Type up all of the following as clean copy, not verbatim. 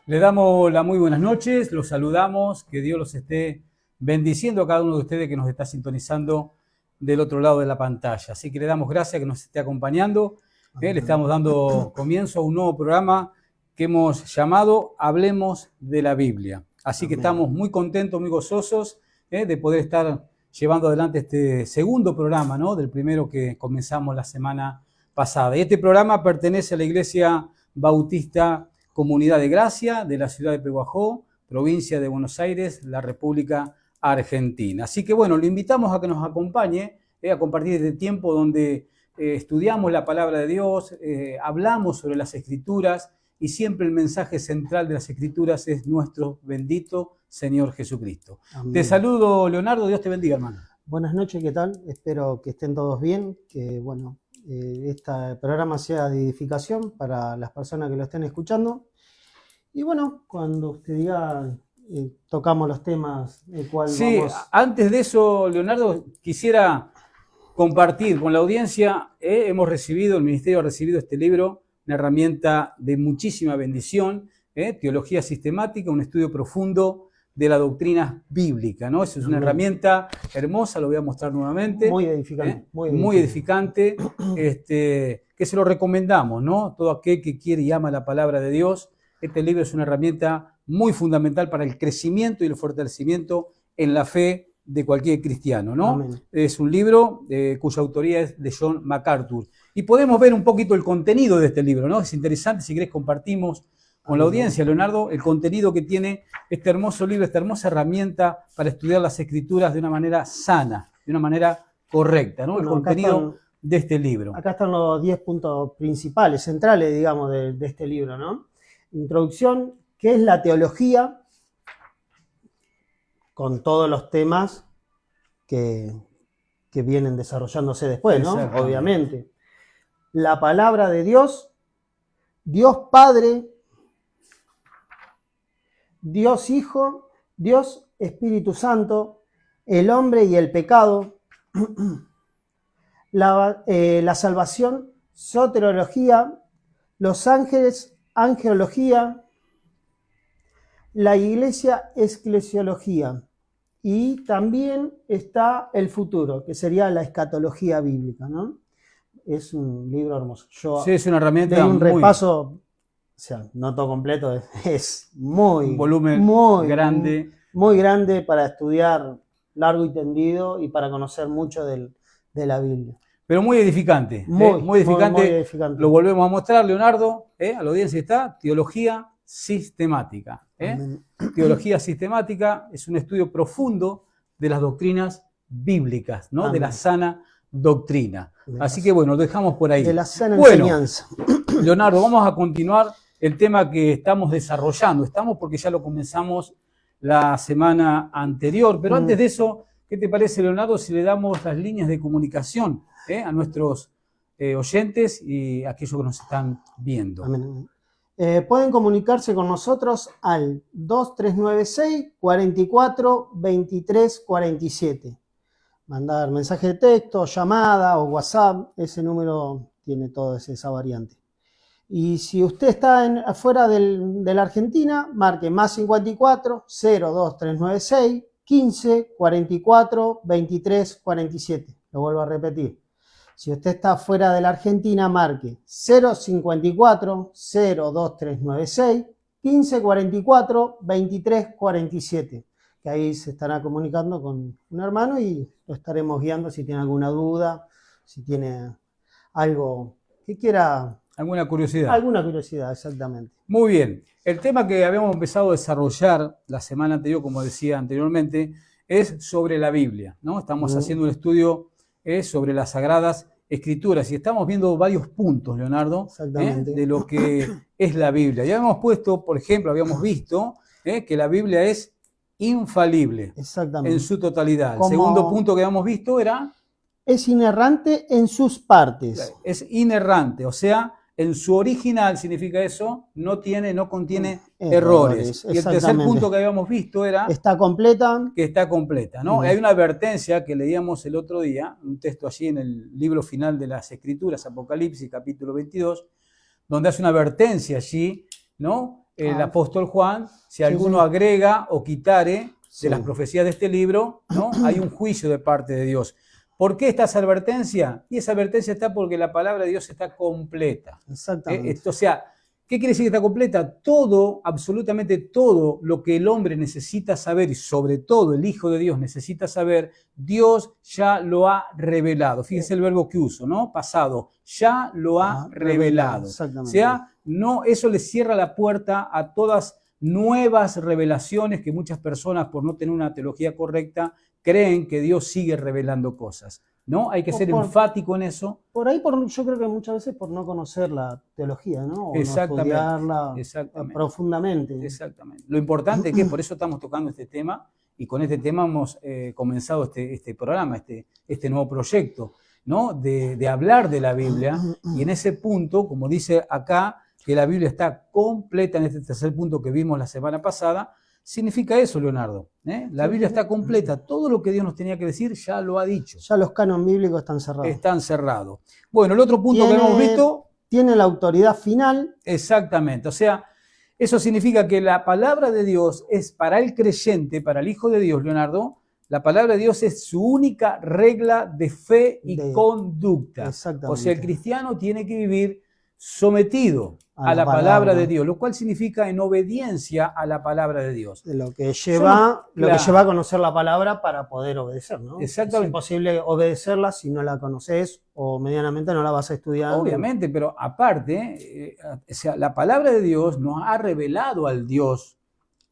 Le damos las muy buenas noches, los saludamos, que Dios los esté bendiciendo a cada uno de ustedes que nos está sintonizando del otro lado de la pantalla. Así que le damos gracias que nos esté acompañando. Le estamos dando comienzo a un nuevo programa que hemos llamado Hablemos de la Biblia. Así que estamos muy contentos, muy gozosos de poder estar llevando adelante este segundo programa, ¿no? Del primero que comenzamos la semana pasada. Y este programa pertenece a la Iglesia Bautista Comunidad de Gracia de la ciudad de Pehuajó, provincia de Buenos Aires, la República Argentina. Así que bueno, le invitamos a que nos acompañe a compartir este tiempo donde estudiamos la palabra de Dios, hablamos sobre las Escrituras y siempre el mensaje central de las Escrituras es nuestro bendito Señor Jesucristo. Amén. Te saludo, Leonardo, Dios te bendiga, hermano. Buenas noches, ¿qué tal? Espero que estén todos bien, que bueno, este programa sea de edificación para las personas que lo estén escuchando. Y bueno, cuando usted diga, tocamos los temas el cual sí, vamos... Antes de eso, Leonardo, quisiera compartir con la audiencia, el Ministerio ha recibido este libro, una herramienta de muchísima bendición, Teología Sistemática, un estudio profundo de la doctrina bíblica, ¿no? Eso es una herramienta hermosa, lo voy a mostrar nuevamente. Muy edificante. Muy edificante, que se lo recomendamos, ¿no? Todo aquel que quiere y ama la palabra de Dios, este libro es una herramienta muy fundamental para el crecimiento y el fortalecimiento en la fe de cualquier cristiano, ¿no? Amén. Es un libro cuya autoría es de John MacArthur. Y podemos ver un poquito el contenido de este libro, ¿no? Es interesante, si querés compartimos con la audiencia, Leonardo, el contenido que tiene este hermoso libro, esta hermosa herramienta para estudiar las Escrituras de una manera sana, de una manera correcta, ¿no? Bueno, el contenido de este libro. Acá están los 10 puntos principales, centrales, digamos, de este libro, ¿no? Introducción, ¿qué es la teología? Con todos los temas que vienen desarrollándose después, ¿no? Obviamente. La palabra de Dios, Dios Padre, Dios Hijo, Dios Espíritu Santo, el hombre y el pecado, la salvación, soteriología, los ángeles, angelología, la iglesia, eclesiología, y también está el futuro, que sería la escatología bíblica, ¿no? Es un libro hermoso. Sí, es una herramienta de un repaso, o sea, no todo completo, es muy... Un volumen muy grande. Muy grande para estudiar largo y tendido y para conocer mucho de la Biblia. Pero muy edificante. Muy edificante. Lo volvemos a mostrar, Leonardo, a la audiencia está, Teología Sistemática. Teología Sistemática es un estudio profundo de las doctrinas bíblicas, ¿no? De la sana doctrina. Así que bueno, lo dejamos por ahí. De la sana enseñanza. Leonardo, vamos a continuar el tema que estamos desarrollando. Estamos porque ya lo comenzamos la semana anterior, pero antes de eso, ¿qué te parece, Leonardo, si le damos las líneas de comunicación a nuestros oyentes y a aquellos que nos están viendo? Amén. Pueden comunicarse con nosotros al 2396 44 23 47. Mandar mensaje de texto, llamada o WhatsApp, ese número tiene toda esa variante. Y si usted está afuera de la Argentina, marque más 54 02396 15 44 23 47. Lo vuelvo a repetir. Si usted está fuera de la Argentina, marque 054 02396 15 44 23 47. Que ahí se estará comunicando con un hermano y lo estaremos guiando si tiene alguna duda, si tiene algo que quiera. ¿Alguna curiosidad? Alguna curiosidad, exactamente. Muy bien. El tema que habíamos empezado a desarrollar la semana anterior, como decía anteriormente, es sobre la Biblia, ¿no? Estamos haciendo un estudio sobre las Sagradas Escrituras y estamos viendo varios puntos, Leonardo, de lo que es la Biblia. Ya habíamos puesto, por ejemplo, habíamos visto que la Biblia es infalible en su totalidad. El segundo punto que habíamos visto era... Es inerrante en sus partes. Es inerrante, o sea, en su original significa eso, no contiene errores. Y el tercer punto que habíamos visto era... Está completa. Que está completa, ¿no? Hay una advertencia que leíamos el otro día, un texto allí en el libro final de las Escrituras, Apocalipsis, capítulo 22, donde hace una advertencia allí, ¿no? El apóstol Juan, si alguno agrega o quitare de las profecías de este libro, ¿no? Hay un juicio de parte de Dios. ¿Por qué está esa advertencia? Y esa advertencia está porque la palabra de Dios está completa. Exactamente. O sea, ¿qué quiere decir que está completa? Todo, absolutamente todo lo que el hombre necesita saber y sobre todo el Hijo de Dios necesita saber, Dios ya lo ha revelado. Fíjense el verbo que uso, ¿no? Pasado. Ya lo ha revelado. Exactamente. O sea, no, eso le cierra la puerta a todas nuevas revelaciones que muchas personas, por no tener una teología correcta, creen que Dios sigue revelando cosas, ¿no? Hay que ser enfático en eso. Por ahí, yo creo que muchas veces por no conocer la teología, ¿no? O Exactamente. No estudiarla profundamente. Exactamente. Lo importante es que por eso estamos tocando este tema y con este tema hemos comenzado este programa, este nuevo proyecto, ¿no? De hablar de la Biblia y en ese punto, como dice acá, que la Biblia está completa en este tercer punto que vimos la semana pasada, significa eso, Leonardo. La Biblia está completa. Todo lo que Dios nos tenía que decir ya lo ha dicho. Ya los cánones bíblicos están cerrados. Están cerrados. Bueno, el otro punto que hemos visto... Tiene la autoridad final. Exactamente. O sea, eso significa que la palabra de Dios es para el creyente, para el Hijo de Dios, Leonardo, la palabra de Dios es su única regla de fe y conducta. O sea, el cristiano tiene que vivir sometido a la palabra de Dios, lo cual significa en obediencia a la palabra de Dios. Lo que lleva a conocer la palabra para poder obedecer, ¿no? Exactamente. Es imposible obedecerla si no la conoces o medianamente no la vas a estudiar. Obviamente, pero aparte, o sea, la palabra de Dios nos ha revelado al Dios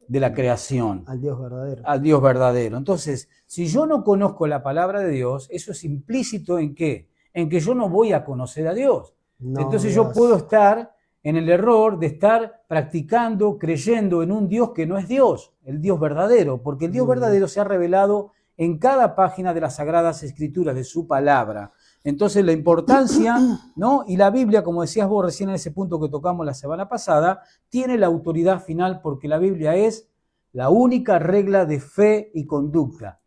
de la creación. Al Dios verdadero. Al Dios verdadero. Entonces, si yo no conozco la palabra de Dios, eso es implícito ¿en qué? En que yo no voy a conocer a Dios. Entonces yo puedo estar en el error de estar practicando, creyendo en un Dios que no es Dios, el Dios verdadero, porque el Dios verdadero se ha revelado en cada página de las Sagradas Escrituras, de su palabra. Entonces la importancia, ¿no? Y la Biblia, como decías vos recién en ese punto que tocamos la semana pasada, tiene la autoridad final porque la Biblia es la única regla de fe y conducta.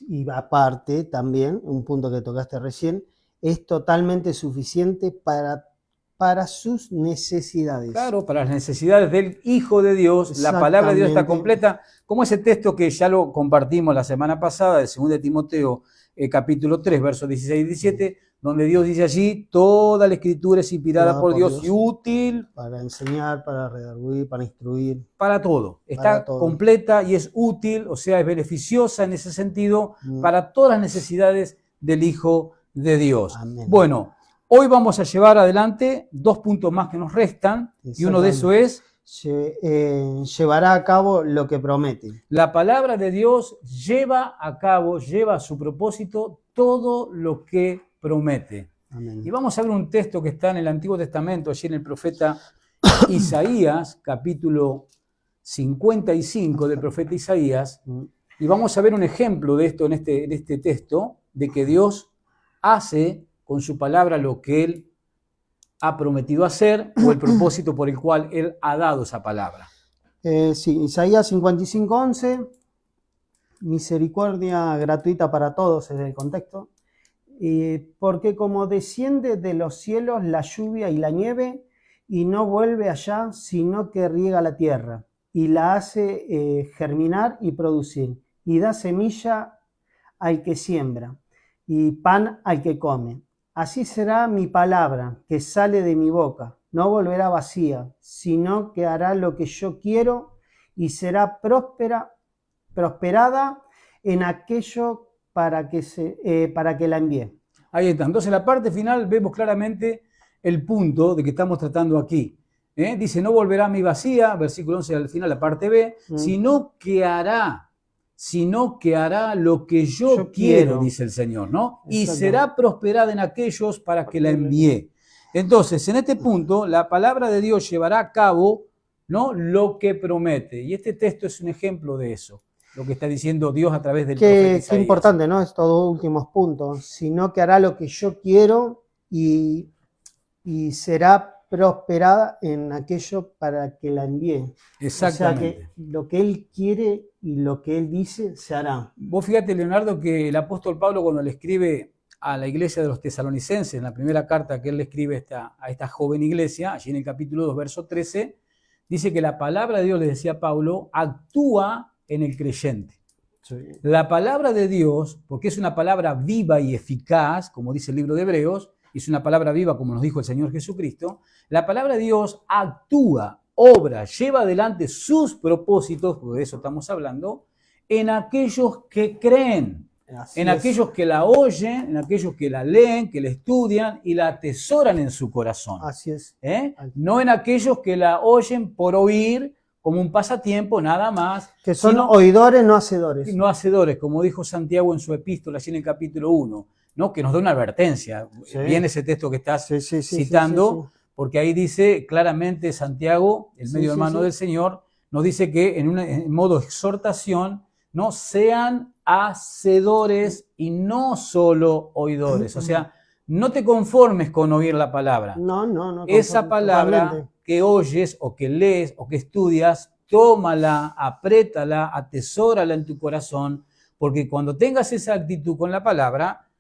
Y aparte también, un punto que tocaste recién, es totalmente suficiente para sus necesidades. Claro, para las necesidades del Hijo de Dios, la palabra de Dios está completa, como ese texto que ya lo compartimos la semana pasada, de 2 de Timoteo, capítulo 3, versos 16 y 17, donde Dios dice allí, toda la Escritura es inspirada por Dios y útil. Para enseñar, para redarguir, para instruir. Para todo. Está completa y es útil, o sea, es beneficiosa en ese sentido, para todas las necesidades del Hijo de Dios. Amén. Bueno, hoy vamos a llevar adelante 2 puntos más que nos restan y uno de esos es... llevará a cabo lo que promete. La palabra de Dios lleva a su propósito todo lo que promete. Amén. Y vamos a ver un texto que está en el Antiguo Testamento, allí en el profeta Isaías, capítulo 55 del profeta Isaías, y vamos a ver un ejemplo de esto en este texto, de que Dios hace con su palabra lo que Él ha prometido hacer o el propósito por el cual Él ha dado esa palabra. Sí, Isaías 55:11, misericordia gratuita para todos es el contexto, porque como desciende de los cielos la lluvia y la nieve y no vuelve allá, sino que riega la tierra y la hace germinar y producir, y da semilla al que siembra y pan al que come. Así será mi palabra que sale de mi boca. No volverá vacía, sino que hará lo que yo quiero y será prosperada en aquello para que la envíe. Ahí está. Entonces, en la parte final vemos claramente el punto de que estamos tratando aquí. Dice, no volverá a mi vacía, versículo 11 al final, la parte B, sino que hará lo que yo quiero, dice el Señor, ¿no? Y será prosperada en aquellos para que la envíe. Entonces, en este punto, la palabra de Dios llevará a cabo, ¿no?, lo que promete. Y este texto es un ejemplo de eso, lo que está diciendo Dios a través del profeta Isaías. Qué importante, ¿no? Estos dos últimos puntos. Sino que hará lo que yo quiero y será prosperada en aquello para que la envíe. Exactamente. O sea que lo que Él quiere y lo que Él dice se hará. Vos fíjate, Leonardo, que el apóstol Pablo, cuando le escribe a la iglesia de los tesalonicenses, en la primera carta que él le escribe a esta joven iglesia, allí en el capítulo 2, verso 13, dice que la palabra de Dios, le decía Pablo, actúa en el creyente. Sí. La palabra de Dios, porque es una palabra viva y eficaz, como dice el libro de Hebreos, y es una palabra viva, como nos dijo el Señor Jesucristo, la palabra de Dios actúa, obra, lleva adelante sus propósitos, porque de eso estamos hablando, en aquellos que creen. Así en aquellos que la oyen, en aquellos que la leen, que la estudian y la atesoran en su corazón. Así es. No en aquellos que la oyen por oír como un pasatiempo, nada más. Que son oidores, no hacedores. No hacedores, como dijo Santiago en su epístola, allí en el capítulo 1, ¿no?, que nos da una advertencia. Sí. Viene ese texto que estás citando, porque ahí dice claramente Santiago, el medio hermano del Señor, nos dice que en modo exhortación, no sean hacedores y no solo oidores. O sea, no te conformes con oír la palabra. No. Esa palabra totalmente. Que oyes o que lees o que estudias, tómala, apriétala, atesórala en tu corazón, porque cuando tengas esa actitud con la palabra,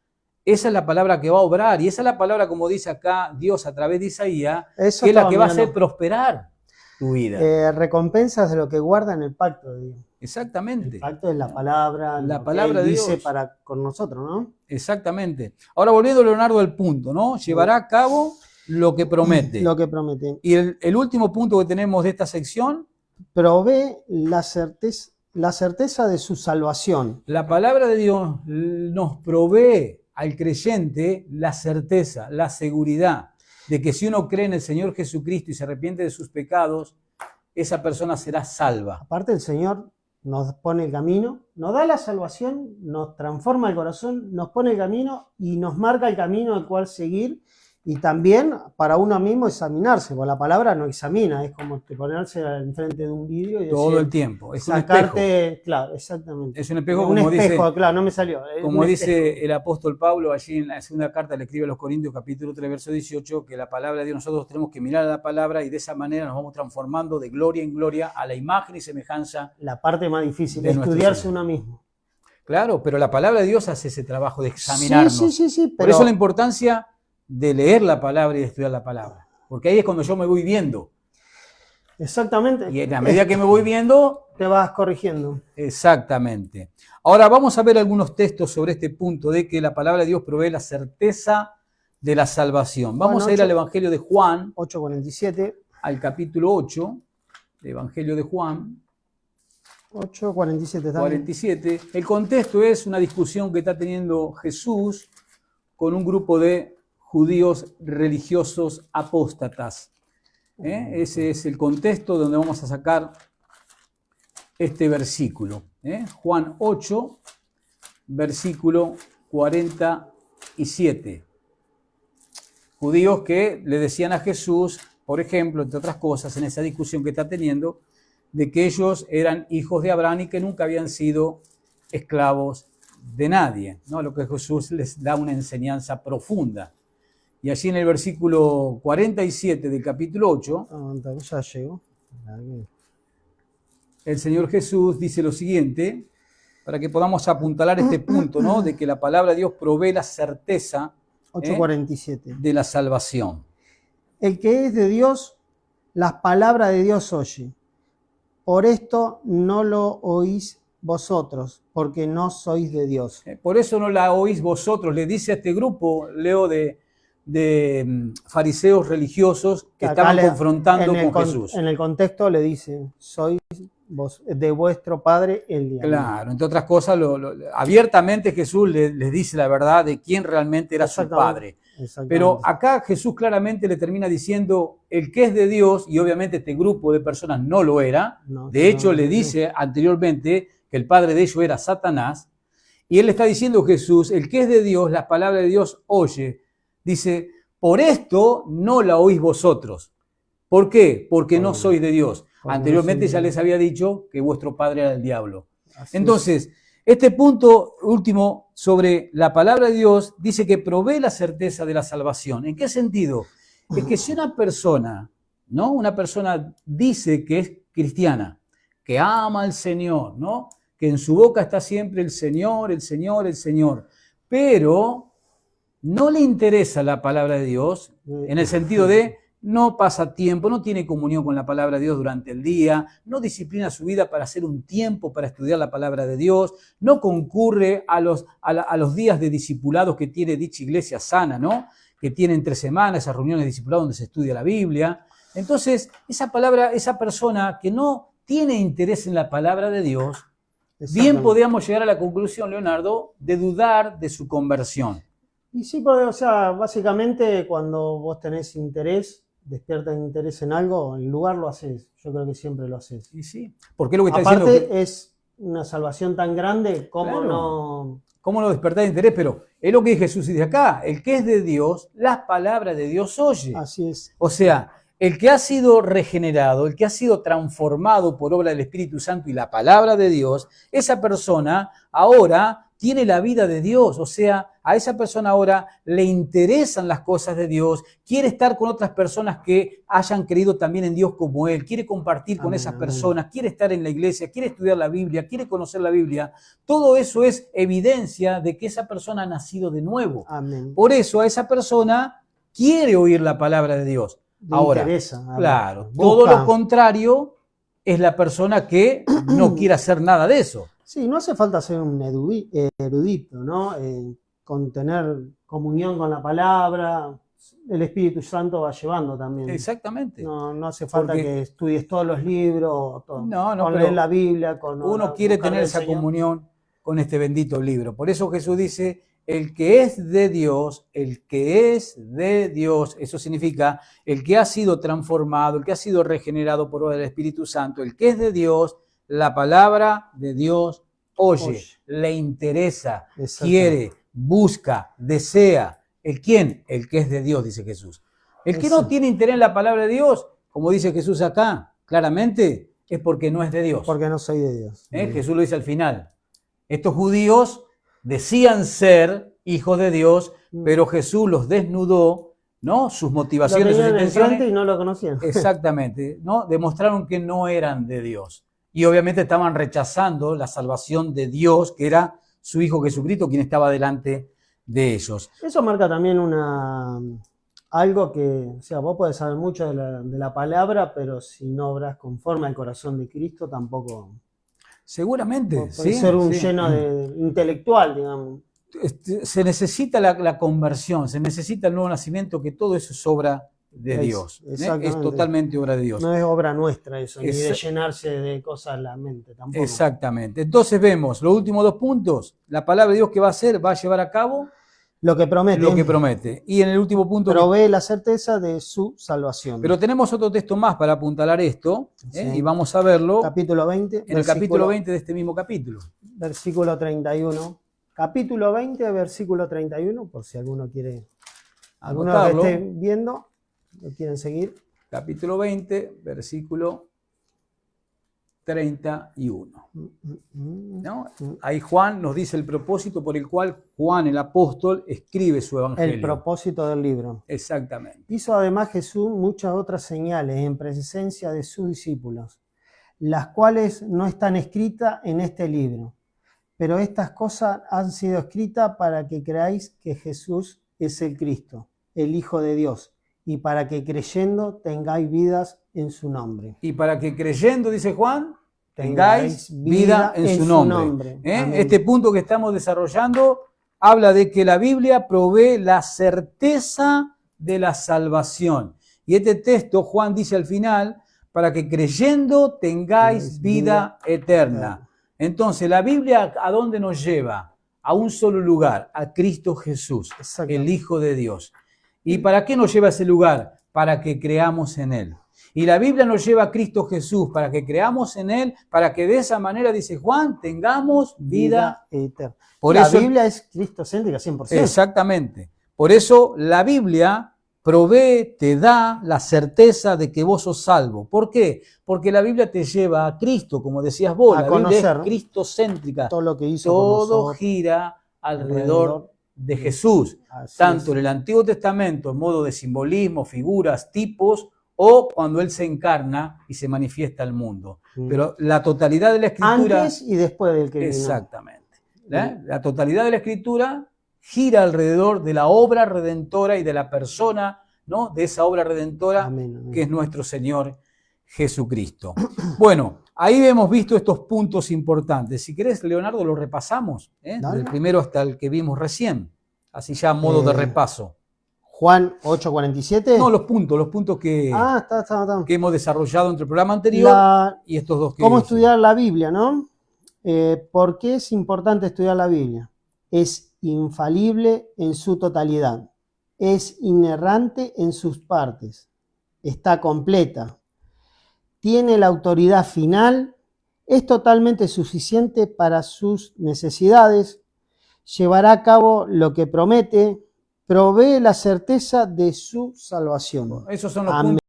esa es la palabra que va a obrar, y esa es la palabra, como dice acá Dios a través de Isaías, que es la que va a hacer prosperar tu vida. Recompensas de lo que guarda en el pacto de Dios. Exactamente. El pacto es la palabra de dice Dios para con nosotros, ¿no? Exactamente. Ahora, volviendo, Leonardo, al punto, ¿no? Llevará a cabo lo que promete. Lo que promete. Y el último punto que tenemos de esta sección. Provee la certeza de su salvación. La palabra de Dios nos provee al creyente la certeza, la seguridad de que si uno cree en el Señor Jesucristo y se arrepiente de sus pecados, esa persona será salva. Aparte, el Señor nos pone el camino, nos da la salvación, nos transforma el corazón, nos pone el camino y nos marca el camino al cual seguir. Y también para uno mismo examinarse, porque la palabra no examina, es como ponerse enfrente de un vidrio y decir, todo el tiempo. Es sacarte, un espejo. Claro, exactamente. Es un espejo, como espejo, dice, claro, no me salió. Como dice el apóstol Pablo allí en la segunda carta, le escribe a los Corintios, capítulo 3, verso 18, que la palabra de Dios, nosotros tenemos que mirar a la palabra y de esa manera nos vamos transformando de gloria en gloria a la imagen y semejanza. La parte más difícil de estudiarse uno mismo. Claro, pero la palabra de Dios hace ese trabajo de examinarnos. Sí, Por eso la importancia de leer la palabra y de estudiar la palabra. Porque ahí es cuando yo me voy viendo. Exactamente. Y a medida que me voy viendo, te vas corrigiendo. Exactamente. Ahora vamos a ver algunos textos sobre este punto de que la palabra de Dios provee la certeza de la salvación. Vamos a ir al Evangelio de Juan. 8:47. Al capítulo 8, del Evangelio de Juan. 8:47 también. 47. El contexto es una discusión que está teniendo Jesús con un grupo de judíos religiosos apóstatas. Ese es el contexto donde vamos a sacar este versículo. Juan 8, versículo 47. Judíos que le decían a Jesús, por ejemplo, entre otras cosas, en esa discusión que está teniendo, de que ellos eran hijos de Abraham y que nunca habían sido esclavos de nadie, ¿no? Lo que Jesús les da una enseñanza profunda. Y allí en el versículo 47 del capítulo 8, ya llegó. El Señor Jesús dice lo siguiente, para que podamos apuntalar este punto, ¿no?, de que la palabra de Dios provee la certeza 8:47 de la salvación. El que es de Dios las palabras de Dios oye. Por esto no lo oís vosotros, porque no sois de Dios. Por eso no la oís vosotros, le dice a este grupo, Leo, de fariseos religiosos que Acá estaban confrontando con Jesús. En el contexto le dice, sois de vuestro padre el diablo. Claro, entre otras cosas, abiertamente Jesús les dice la verdad de quién realmente era su padre. Pero acá Jesús claramente le termina diciendo, el que es de Dios, y obviamente este grupo de personas no lo era, de hecho le dice anteriormente que el padre de ellos era Satanás, y él le está diciendo Jesús, el que es de Dios, las palabras de Dios oye. Dice, por esto no la oís vosotros. ¿Por qué? Porque no sois de Dios. Anteriormente ya les había dicho que vuestro padre era el diablo. Entonces, este punto último sobre la palabra de Dios dice que provee la certeza de la salvación. ¿En qué sentido? Es que si una persona, ¿no? Una persona dice que es cristiana, que ama al Señor, ¿no? Que en su boca está siempre el Señor, el Señor, el Señor, pero no le interesa la palabra de Dios, en el sentido de no pasa tiempo, no tiene comunión con la palabra de Dios durante el día, no disciplina su vida para hacer un tiempo para estudiar la palabra de Dios, no concurre a los días de discipulados que tiene dicha iglesia sana, ¿no? Que tiene entre semanas esas reuniones de discipulado donde se estudia la Biblia. Entonces, esa persona que no tiene interés en la palabra de Dios, bien podríamos llegar a la conclusión, Leonardo, de dudar de su conversión. Y sí, porque, o sea, básicamente cuando vos tenés interés, despierta interés en algo, en lugar lo haces. Yo creo que siempre lo haces. Y sí, porque lo que está aparte diciendo es una salvación tan grande, ¿cómo no? ¿Cómo no despertar interés? Pero es lo que Jesús dice acá, el que es de Dios, las palabras de Dios oye. Así es. O sea, el que ha sido regenerado, el que ha sido transformado por obra del Espíritu Santo y la palabra de Dios, esa persona ahora tiene la vida de Dios, o sea, a esa persona ahora le interesan las cosas de Dios, quiere estar con otras personas que hayan creído también en Dios como él, quiere compartir con esas personas, quiere estar en la iglesia, quiere estudiar la Biblia, quiere conocer la Biblia. Todo eso es evidencia de que esa persona ha nacido de nuevo. Amén. Por eso a esa persona quiere oír la palabra de Dios. Ahora, claro, todo lo contrario es la persona que no quiere hacer nada de eso. Sí, no hace falta ser un erudito, ¿no? Con tener comunión con la palabra, el Espíritu Santo va llevando también. Exactamente. No hace falta que estudies todos los libros, con leer la Biblia. Uno quiere tener esa comunión con este bendito libro. Por eso Jesús dice, el que es de Dios, eso significa el que ha sido transformado, el que ha sido regenerado por obra del Espíritu Santo, el que es de Dios, la palabra de Dios oye, le interesa, quiere, busca, desea. ¿El quién? El que es de Dios, dice Jesús. El que no tiene interés en la palabra de Dios, como dice Jesús acá, claramente, es porque no es de Dios. Porque no soy de Dios. Jesús lo dice al final. Estos judíos decían ser hijos de Dios, pero Jesús los desnudó, ¿no? Sus motivaciones, sus intenciones. Y no lo conocían. Exactamente, ¿no? Demostraron que no eran de Dios. Y obviamente estaban rechazando la salvación de Dios, que era su Hijo Jesucristo, quien estaba delante de ellos. Eso marca también algo que, o sea, vos podés saber mucho de la palabra, pero si no obras conforme al corazón de Cristo, tampoco. Seguramente. Puede ser un lleno de intelectual, digamos. Se necesita la conversión, se necesita el nuevo nacimiento, que todo eso es obra de Dios. Es totalmente obra de Dios. No es obra nuestra eso, ni de llenarse de cosas en la mente tampoco. Exactamente. Entonces vemos los últimos 2 puntos. La palabra de Dios que va a hacer, va a llevar a cabo lo que promete. Lo que promete. Y en el último punto... Provee la certeza de su salvación. Pero tenemos otro texto más para apuntalar esto, y vamos a verlo. Capítulo 20. En el capítulo 20 de este mismo capítulo. Versículo 31. Capítulo 20, versículo 31, por si alguno quiere... Alguno que esté viendo, lo quieren seguir. Capítulo 20, versículo 31. ¿No? Ahí Juan nos dice el propósito por el cual Juan el apóstol escribe su evangelio. El propósito del libro. Exactamente. Hizo además Jesús muchas otras señales en presencia de sus discípulos, las cuales no están escritas en este libro. Pero estas cosas han sido escritas para que creáis que Jesús es el Cristo, el Hijo de Dios, y para que creyendo tengáis vidas en su nombre. Y para que creyendo, dice Juan, tengáis vida en su nombre. Este punto que estamos desarrollando habla de que la Biblia provee la certeza de la salvación. Y este texto, Juan dice al final, para que creyendo tengáis vida eterna. Entonces, la Biblia, ¿a dónde nos lleva? A un solo lugar, a Cristo Jesús, el Hijo de Dios. ¿Y para qué nos lleva a ese lugar? Para que creamos en Él. Y la Biblia nos lleva a Cristo Jesús para que creamos en Él, para que de esa manera, dice Juan, tengamos vida eterna. Por la eso, Biblia es cristocéntrica 100%. Exactamente. Por eso la Biblia provee, te da la certeza de que vos sos salvo. ¿Por qué? Porque la Biblia te lleva a Cristo, como decías vos, la Biblia es cristocéntrica. Todo lo que hizo todo gira alrededor de Jesús, tanto en el Antiguo Testamento en modo de simbolismo, figuras, tipos, o cuando Él se encarna y se manifiesta al mundo. Pero la totalidad de la Escritura... Antes y después del que vino. Exactamente. La totalidad de la Escritura gira alrededor de la obra redentora y de la persona, ¿no?, de esa obra redentora que es nuestro Señor Jesucristo. Bueno, ahí hemos visto estos puntos importantes. Si querés, Leonardo, lo repasamos, del primero hasta el que vimos recién, así ya a modo de repaso. Juan 8:47. No, los puntos que, que hemos desarrollado entre el programa anterior y estos dos que... ¿Cómo estudiar la Biblia, no? ¿Por qué es importante estudiar la Biblia? Es infalible en su totalidad, es inerrante en sus partes, está completa, tiene la autoridad final, es totalmente suficiente para sus necesidades, llevará a cabo lo que promete, provee la certeza de su salvación. Esos son los puntos.